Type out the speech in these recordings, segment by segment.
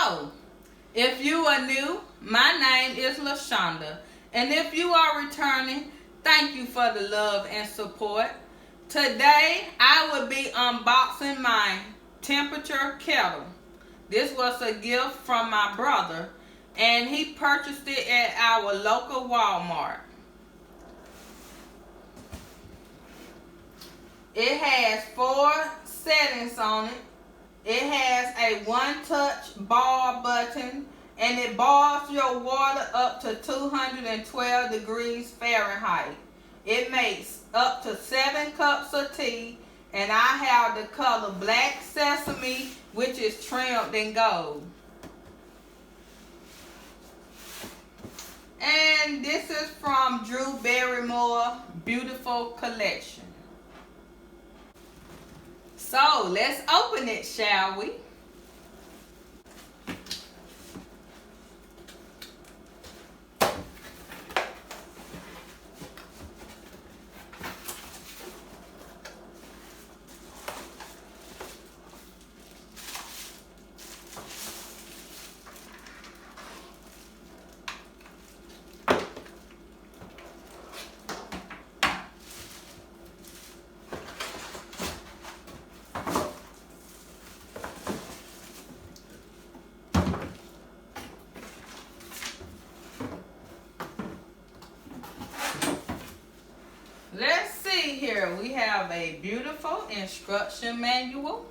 So, if you are new, my name is LaShonda. And if you are returning, thank you for the love and support. Today, I will be unboxing my temperature kettle. This was a gift from my brother, and he purchased it at our local Walmart. It has 4 settings on it. It has a one-touch boil button, and it boils your water up to 212 degrees Fahrenheit. It makes up to 7 cups of tea, and I have the color black sesame, which is trimmed in gold. And this is from Drew Barrymore Beautiful Collection. So let's open it, shall we? Let's see here. We have a beautiful instruction manual.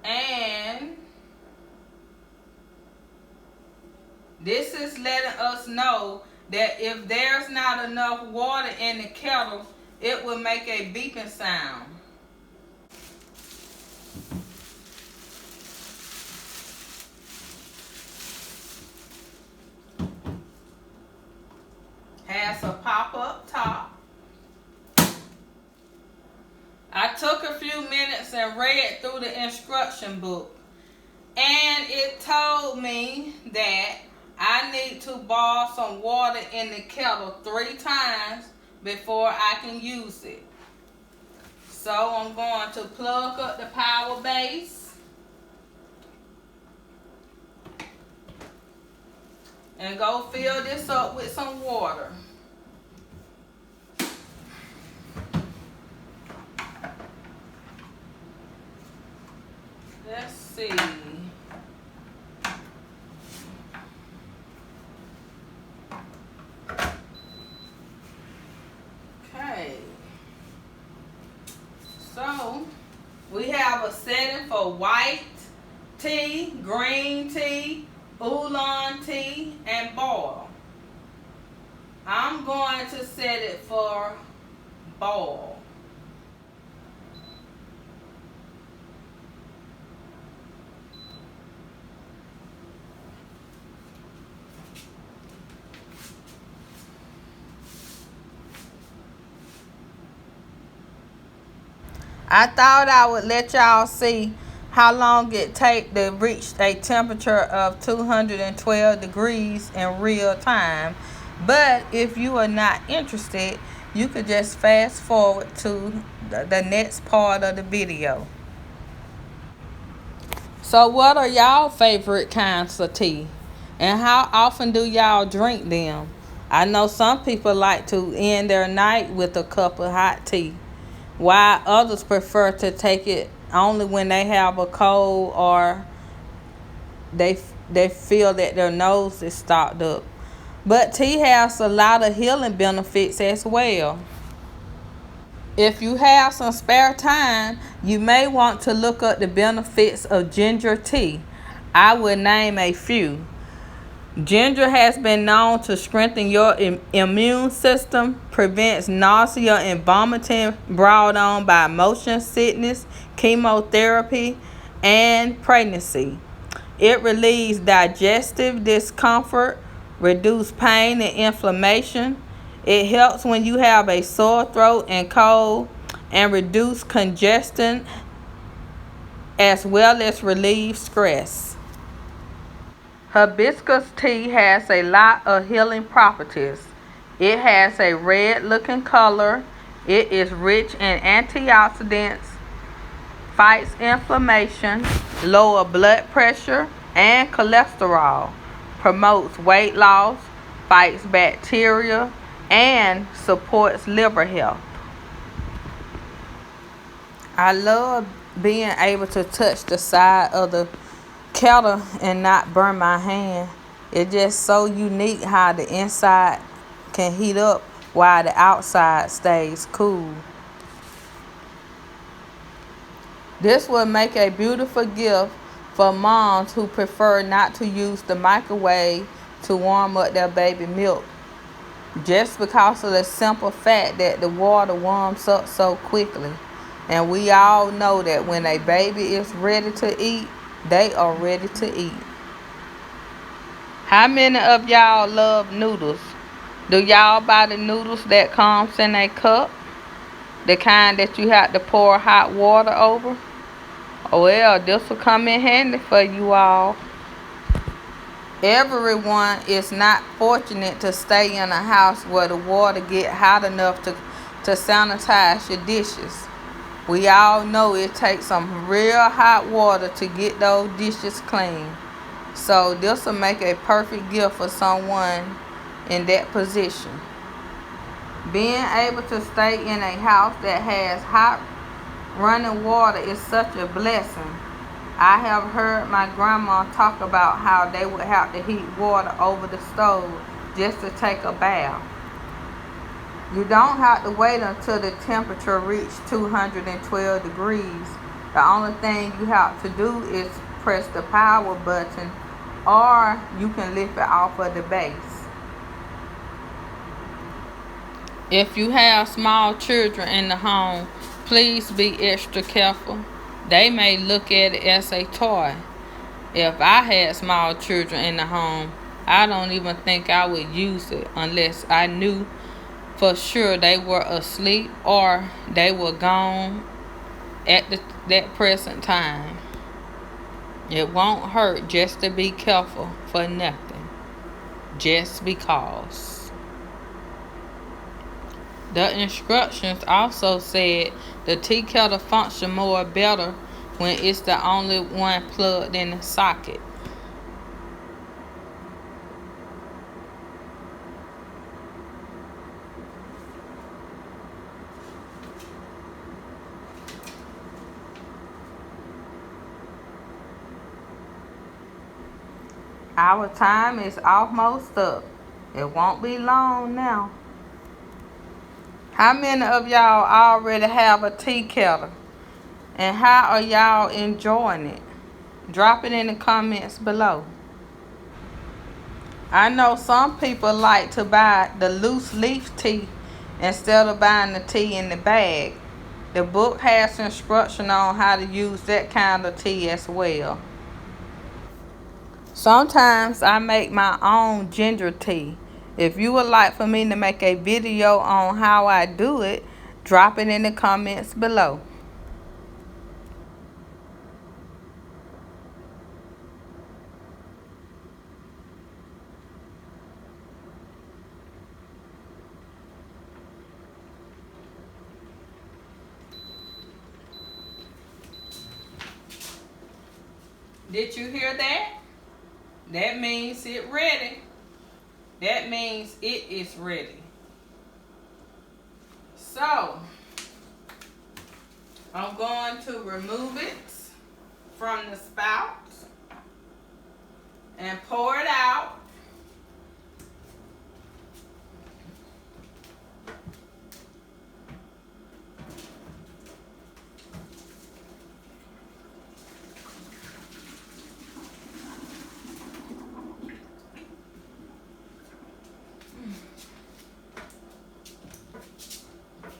And this is letting us know that if there's not enough water in the kettle, it will make a beeping sound. Has a pop-up top. I took a few minutes and read through the instruction book, and it told me that I need to boil some water in the kettle 3 times before I can use it. So I'm going to plug up the power base and go fill this up with some water. Let's see. Okay. So we have a setting for white tea, green tea, oolong tea, and boil. I'm going to set it for boil. I thought I would let y'all see how long it takes to reach a temperature of 212 degrees in real time. But if you are not interested, you could just fast forward to the next part of the video. So what are y'all favorite kinds of tea? And how often do y'all drink them? I know some people like to end their night with a cup of hot tea, while others prefer to take it only when they have a cold or they feel that their nose is stopped up. But tea has a lot of healing benefits as well. If you have some spare time, you may want to look up the benefits of ginger tea. I will name a few. Ginger has been known to strengthen your immune system, prevents nausea and vomiting brought on by motion sickness, chemotherapy, and pregnancy. It relieves digestive discomfort, reduces pain and inflammation. It helps when you have a sore throat and cold, and reduce congestion as well as relieve stress. Hibiscus tea has a lot of healing properties. It has a red looking color. It is rich in antioxidants, fights inflammation, lower blood pressure and cholesterol, promotes weight loss, fights bacteria, and supports liver health. I love being able to touch the side of the kettle and not burn my hand. It's just so unique how the inside can heat up while the outside stays cool. This will make a beautiful gift for moms who prefer not to use the microwave to warm up their baby milk, just because of the simple fact that the water warms up so quickly. And we all know that when a baby is ready to eat, they are ready to eat. How many of y'all love noodles? Do y'all buy the noodles that comes in a cup? The kind that you have to pour hot water over? Well, this will come in handy for you all. Everyone is not fortunate to stay in a house where the water get hot enough to sanitize your dishes. We all know it takes some real hot water to get those dishes clean. So this will make a perfect gift for someone in that position. Being able to stay in a house that has hot running water is such a blessing. I have heard my grandma talk about how they would have to heat water over the stove just to take a bath. You don't have to wait until the temperature reaches 212 degrees. The only thing you have to do is press the power button, or you can lift it off of the base. If you have small children in the home, please be extra careful. They may look at it as a toy. If I had small children in the home, I don't even think I would use it unless I knew for sure they were asleep or they were gone at that present time. It won't hurt just to be careful for nothing, just because. The instructions also said the tea kettle function more better when it's the only one plugged in the socket. Our time is almost up. It won't be long now. How many of y'all already have a tea kettle? And how are y'all enjoying it? Drop it in the comments below. I know some people like to buy the loose leaf tea instead of buying the tea in the bag. The book has instruction on how to use that kind of tea as well. Sometimes I make my own ginger tea. If you would like for me to make a video on how I do it, drop it in the comments below. Did you hear that? That means it's ready. That means it is ready. So, I'm going to remove it from the spout and pour it out.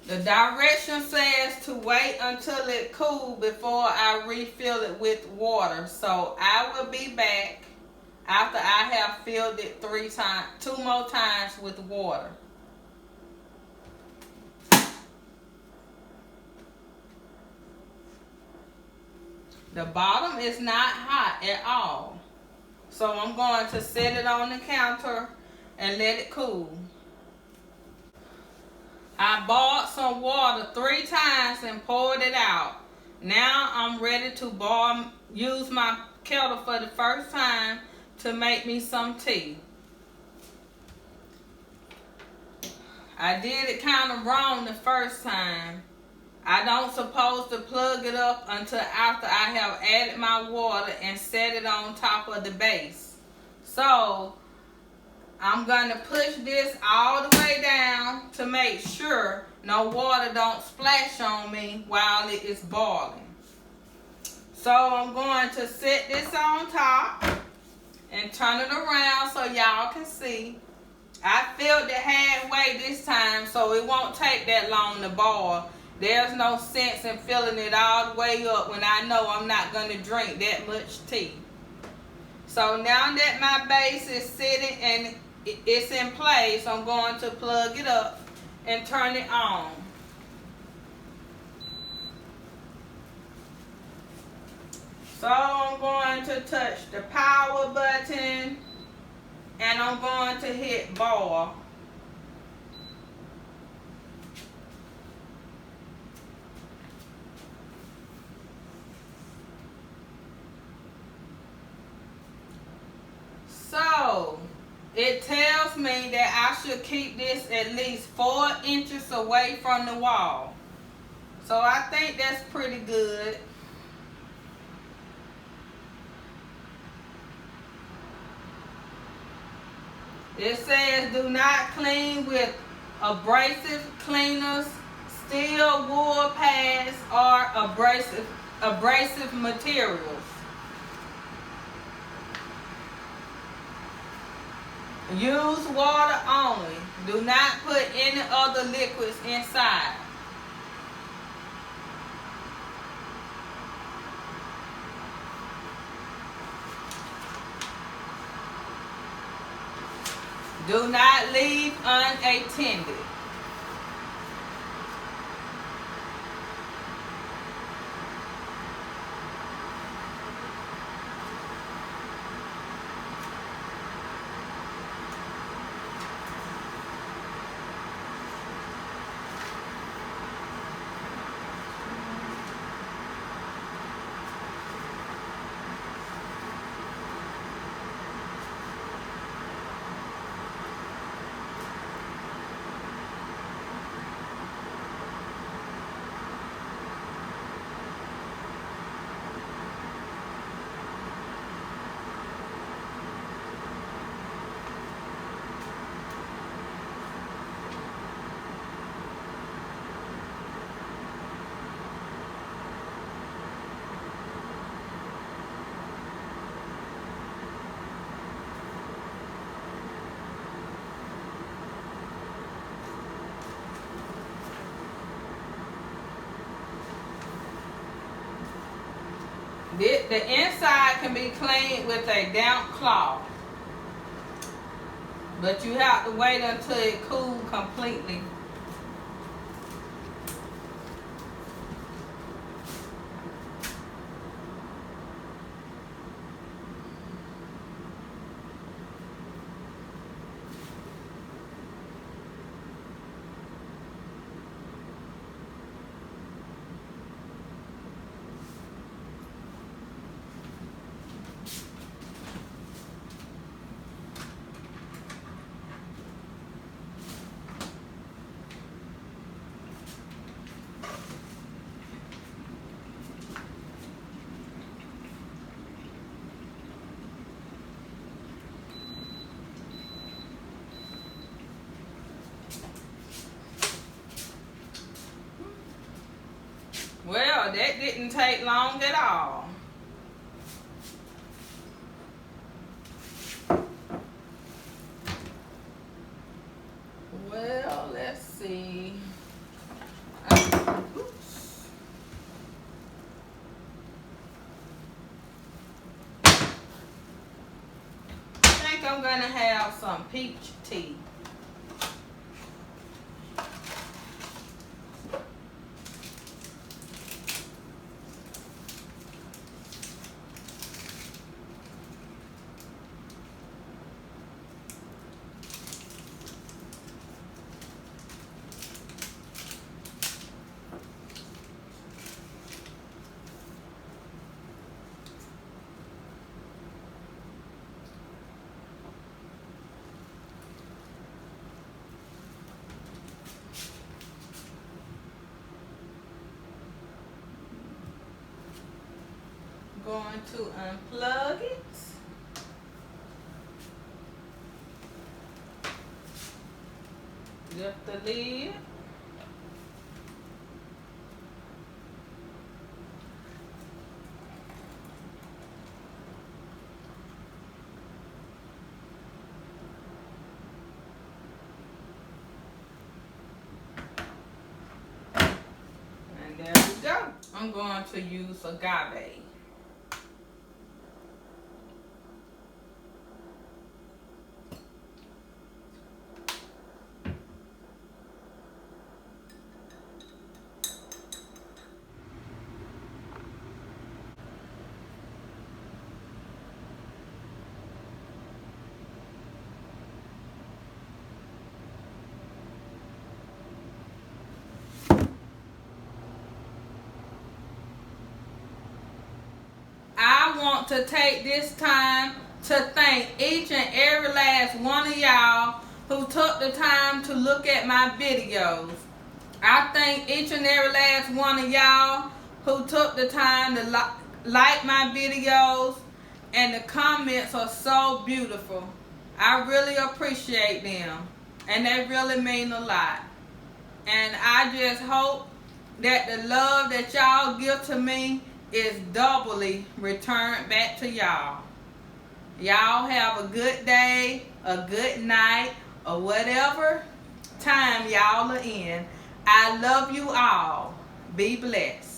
The direction says to wait until it cools before I refill it with water. So I will be back after I have filled it 2 more times with water. The bottom is not hot at all. So I'm going to set it on the counter and let it cool. I boiled some water 3 times and poured it out. Now I'm ready to use my kettle for the first time to make me some tea. I did it kind of wrong the first time. I don't supposed to plug it up until after I have added my water and set it on top of the base. So I'm going to push this all the way down to make sure no water don't splash on me while it is boiling. So I'm going to set this on top and turn it around so y'all can see. I filled it halfway this time so it won't take that long to boil. There's no sense in filling it all the way up when I know I'm not going to drink that much tea. So now that my base is sitting and it's in place, I'm going to plug it up and turn it on. So I'm going to touch the power button and I'm going to hit boil. So it tells me that I should keep this at least 4 inches away from the wall. So I think that's pretty good. It says do not clean with abrasive cleaners, steel wool pads, or abrasive materials. Use water only. Do not put any other liquids inside. Do not leave unattended. The inside can be cleaned with a damp cloth, but you have to wait until it cools completely. Well, that didn't take long at all. Well, let's see. Oops. I think I'm gonna have some peach tea. going to unplug it. Lift the lid. And there we go. I'm going to use agave. I want to take this time to thank each and every last one of y'all who took the time to look at my videos. I thank each and every last one of y'all who took the time to like my videos, and the comments are so beautiful. I really appreciate them, and they really mean a lot. And I just hope that the love that y'all give to me is doubly returned back to y'all. Y'all have a good day, a good night, or whatever time y'all are in. I love you all. Be blessed.